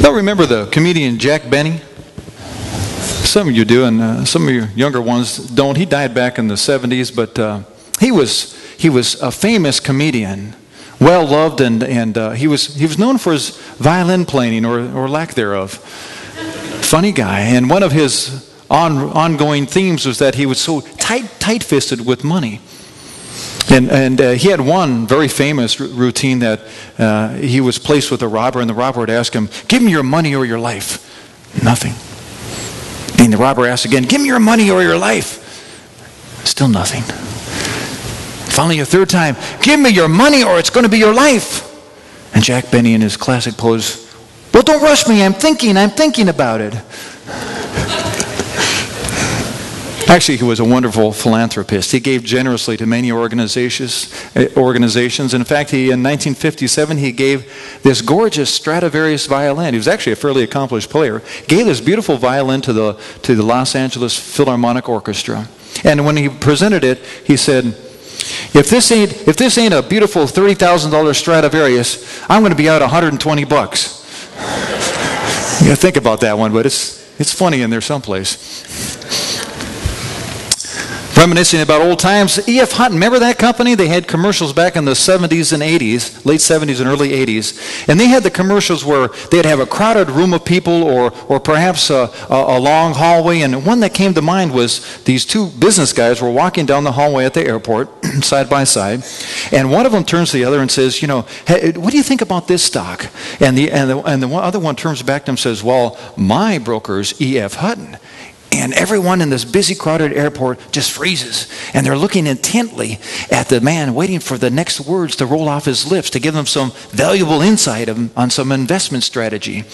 Y'all remember the comedian Jack Benny? Some of you do, and some of your younger ones don't. He died back in the 70s, but he was a famous comedian, well loved, and he was known for his violin playing or lack thereof. Funny guy, and one of his ongoing themes was that he was so tight-fisted with money. And he had one very famous routine that he was placed with a robber, and the robber would ask him, "Give me your money or your life." Nothing. And the robber asked again, "Give me your money or your life." Still nothing. Finally, a third time, "Give me your money or it's going to be your life." And Jack Benny, in his classic pose, "Well, don't rush me. I'm thinking about it." Actually, he was a wonderful philanthropist. He gave generously to many organizations. In fact, in 1957, he gave this gorgeous Stradivarius violin. He was actually a fairly accomplished player. Gave this beautiful violin to the Los Angeles Philharmonic Orchestra. And when he presented it, he said, if this ain't a beautiful $30,000 Stradivarius, I'm going to be out $120. You gotta think about that one, but it's funny in there someplace. Reminiscing about old times, E.F. Hutton, remember that company? They had commercials back in the 70s and 80s, late 70s and early 80s. And they had the commercials where they'd have a crowded room of people or perhaps a long hallway. And one that came to mind was these two business guys were walking down the hallway at the airport, side by side. And one of them turns to the other and says, "Hey, what do you think about this stock?" And the other one turns back to him and says, "Well, my broker's E.F. Hutton." And everyone in this busy, crowded airport just freezes. And they're looking intently at the man, waiting for the next words to roll off his lips to give them some valuable insight on some investment strategy.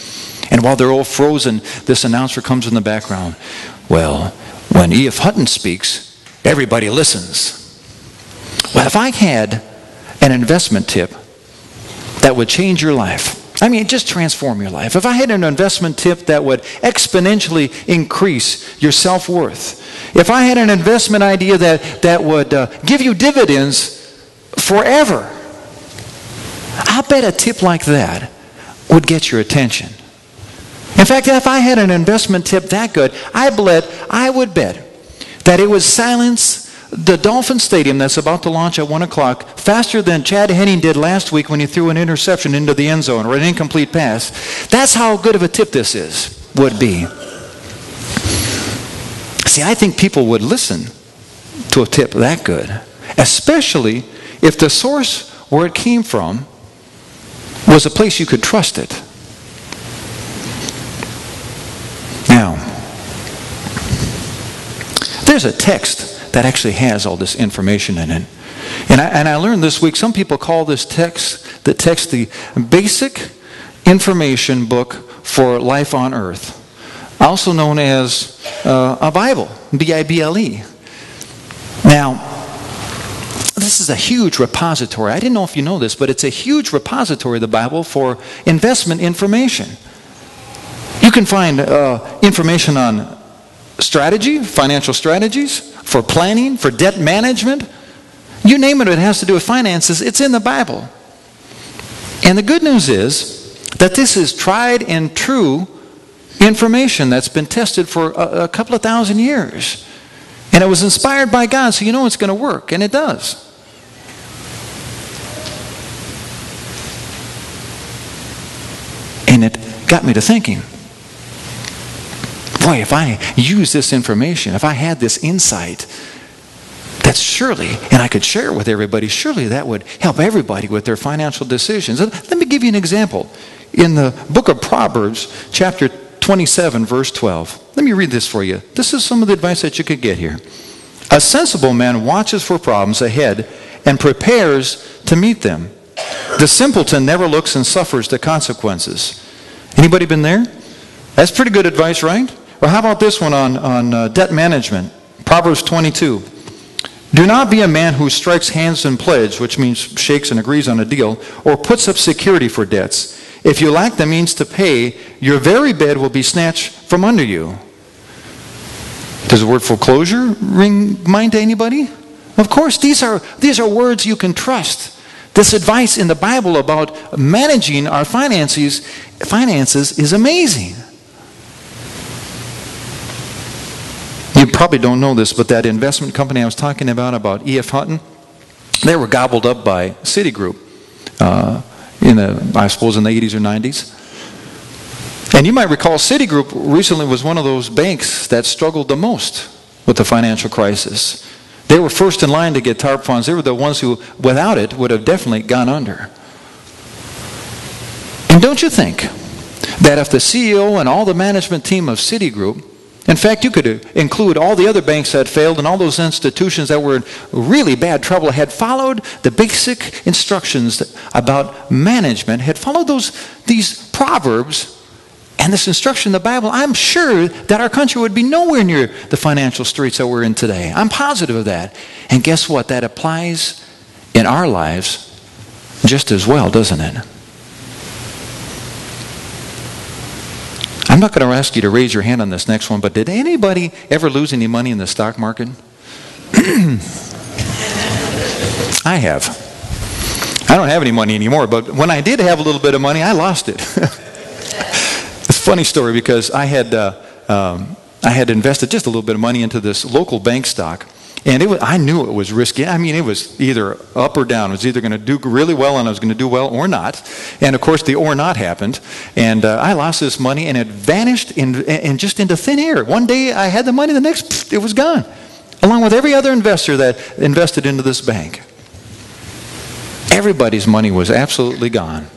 And while they're all frozen, this announcer comes in the background. "Well, when E.F. Hutton speaks, everybody listens." Well, if I had an investment tip that would change your life, I mean, just transform your life. If I had an investment tip that would exponentially increase your self-worth, if I had an investment idea that would give you dividends forever, I bet a tip like that would get your attention. In fact, if I had an investment tip that good, I would bet that it would silence the Dolphin Stadium that's about to launch at 1 o'clock faster than Chad Henning did last week when he threw an interception into the end zone or an incomplete pass. That's how good of a tip this would be. See, I think people would listen to a tip that good, especially if the source where it came from was a place you could trust it. Now, there's a text that actually has all this information in it. And I learned this week, some people call this text the basic information book for life on earth, also known as a Bible, B-I-B-L-E. Now, this is a huge repository. I didn't know if you know this, but it's a huge repository, the Bible, for investment information. You can find information on strategy, financial strategies, for planning, for debt management. You name it, it has to do with finances. It's in the Bible. And the good news is that this is tried and true information that's been tested for a couple of thousand years. And it was inspired by God, so you know it's going to work, and it does. And it got me to thinking, boy, if I use this information, if I had this insight, that's surely, and I could share it with everybody, surely that would help everybody with their financial decisions. Let me give you an example. In the book of Proverbs, chapter 27, verse 12. Let me read this for you. This is some of the advice that you could get here. "A sensible man watches for problems ahead and prepares to meet them. The simpleton never looks and suffers the consequences." Anybody been there? That's pretty good advice, right? Well, how about this one on debt management? Proverbs 22. "Do not be a man who strikes hands in pledge," which means shakes and agrees on a deal, "or puts up security for debts. If you lack the means to pay, your very bed will be snatched from under you." Does the word foreclosure ring mind to anybody? Of course, these are words you can trust This advice in the Bible about managing our finances is amazing. You probably don't know this, but that investment company I was talking about E.F. Hutton, they were gobbled up by Citigroup I suppose in the 80s or 90s. And you might recall Citigroup recently was one of those banks that struggled the most with the financial crisis. They were first in line to get TARP funds. They were the ones who, without it, would have definitely gone under. And don't you think that if the CEO and all the management team of Citigroup, in fact, you could include all the other banks that failed and all those institutions that were in really bad trouble, had followed the basic instructions about management, had followed these proverbs and this instruction in the Bible, I'm sure that our country would be nowhere near the financial straits that we're in today. I'm positive of that. And guess what? That applies in our lives just as well, doesn't it? I'm not going to ask you to raise your hand on this next one, but did anybody ever lose any money in the stock market? I have. I don't have any money anymore, but when I did have a little bit of money, I lost it. It's a funny story because I had invested just a little bit of money into this local bank stock, and I knew it was risky. I mean, it was either up or down. It was either going to do really well and I was going to do well or not. And of course, the or not happened, and I lost this money, and it vanished just into thin air. One day I had the money, the next, it was gone, along with every other investor that invested into this bank. Everybody's money was absolutely gone.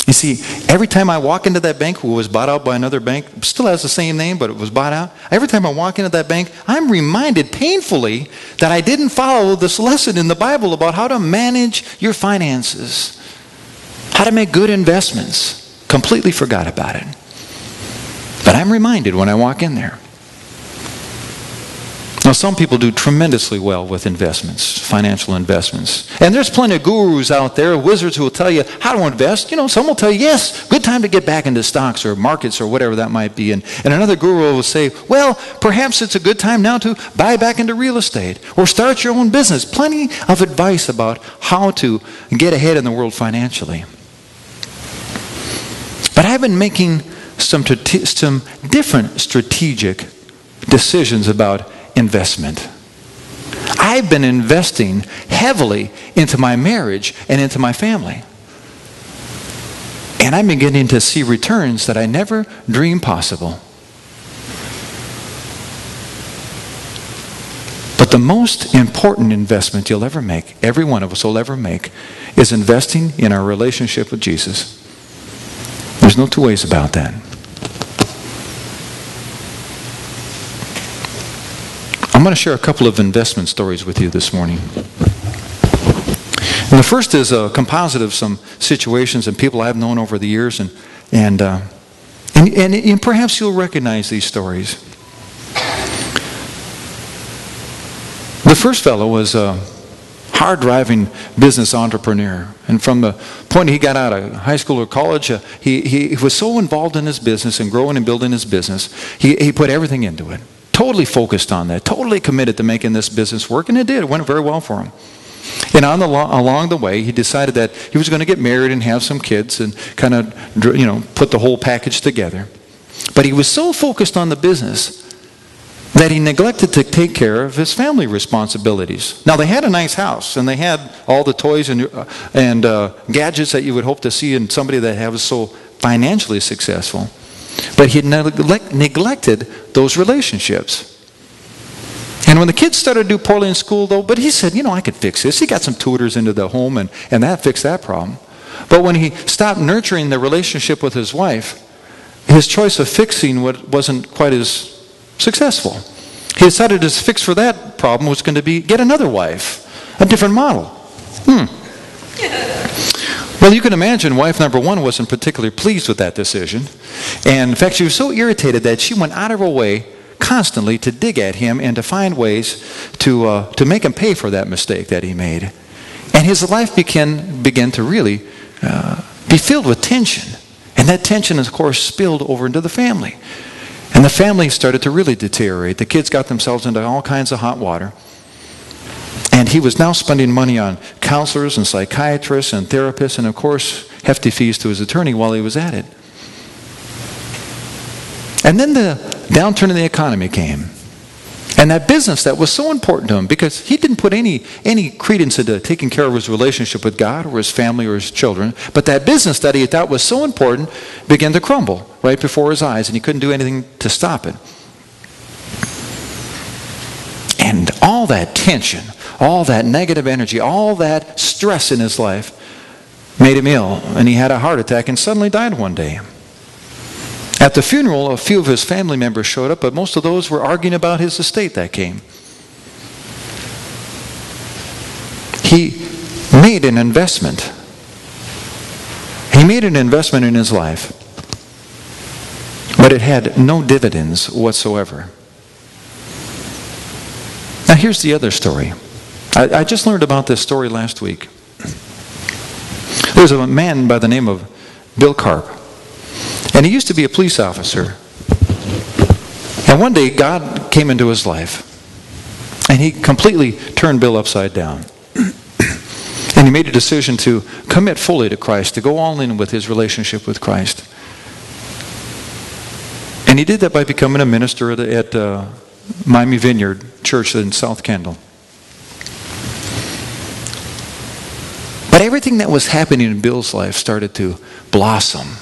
You see, every time I walk into that bank, who was bought out by another bank, still has the same name, but it was bought out. Every time I walk into that bank, I'm reminded painfully that I didn't follow this lesson in the Bible about how to manage your finances, how to make good investments. Completely forgot about it. But I'm reminded when I walk in there. Now, some people do tremendously well with investments, financial investments. And there's plenty of gurus out there, wizards who will tell you how to invest. You know, some will tell you, yes, good time to get back into stocks or markets or whatever that might be. And another guru will say, well, perhaps it's a good time now to buy back into real estate or start your own business. Plenty of advice about how to get ahead in the world financially. But I've been making some different strategic decisions about investment. I've been investing heavily into my marriage and into my family. And I'm beginning to see returns that I never dreamed possible. But the most important investment you'll ever make, every one of us will ever make, is investing in our relationship with Jesus. There's no two ways about that. I'm going to share a couple of investment stories with you this morning. And the first is a composite of some situations and people I've known over the years, and perhaps you'll recognize these stories. The first fellow was a hard-driving business entrepreneur, and from the point he got out of high school or college, he was so involved in his business and growing and building his business, he put everything into it. Totally focused on that, totally committed to making this business work, and it did. It went very well for him. And along the way, he decided that he was going to get married and have some kids and kind of, put the whole package together. But he was so focused on the business that he neglected to take care of his family responsibilities. Now, they had a nice house, and they had all the toys and gadgets that you would hope to see in somebody that was so financially successful. But he neglected those relationships. And when the kids started to do poorly in school, though, but he said, I could fix this. He got some tutors into the home, and that fixed that problem. But when he stopped nurturing the relationship with his wife, his choice of fixing wasn't quite as successful. He decided his fix for that problem was going to be get another wife, a different model. Well, you can imagine wife number one wasn't particularly pleased with that decision. And in fact, she was so irritated that she went out of her way constantly to dig at him and to find ways to make him pay for that mistake that he made. And his life began to really be filled with tension. And that tension, of course, spilled over into the family. And the family started to really deteriorate. The kids got themselves into all kinds of hot water. And he was now spending money on counselors and psychiatrists and therapists and, of course, hefty fees to his attorney while he was at it. And then the downturn in the economy came. And that business that was so important to him, because he didn't put any credence into taking care of his relationship with God or his family or his children, but that business that he thought was so important began to crumble right before his eyes, and he couldn't do anything to stop it. And all that tension, all that negative energy, all that stress in his life made him ill, and he had a heart attack and suddenly died one day. At the funeral, a few of his family members showed up, but most of those were arguing about his estate that came. He made an investment. He made an investment in his life, but it had no dividends whatsoever. Now here's the other story. I just learned about this story last week. There's a man by the name of Bill Karp. And he used to be a police officer. And one day God came into his life. And he completely turned Bill upside down. And he made a decision to commit fully to Christ, to go all in with his relationship with Christ. And he did that by becoming a minister at Miami Vineyard Church in South Kendall. But everything that was happening in Bill's life started to blossom.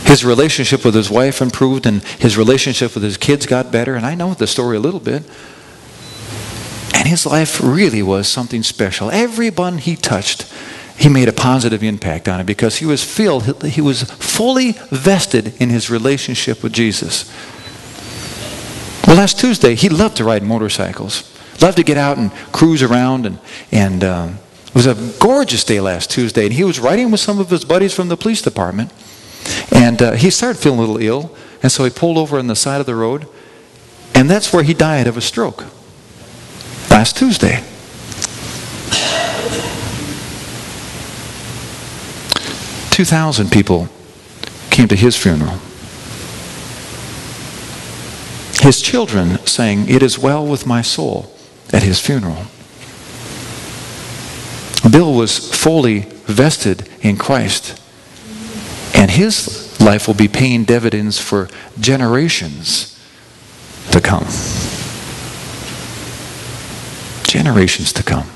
His relationship with his wife improved, and his relationship with his kids got better. And I know the story a little bit. And his life really was something special. Everyone he touched, he made a positive impact on it because he was fully vested in his relationship with Jesus. Well, last Tuesday, he loved to ride motorcycles. Loved to get out and cruise around. And it was a gorgeous day last Tuesday. And he was riding with some of his buddies from the police department. And he started feeling a little ill, and so he pulled over on the side of the road, and that's where he died of a stroke last Tuesday. "2,000 people came to his funeral. His children sang, 'It is well with my soul,' at his funeral. Bill was fully vested in Christ. And his life will be paying dividends for generations to come. Generations to come.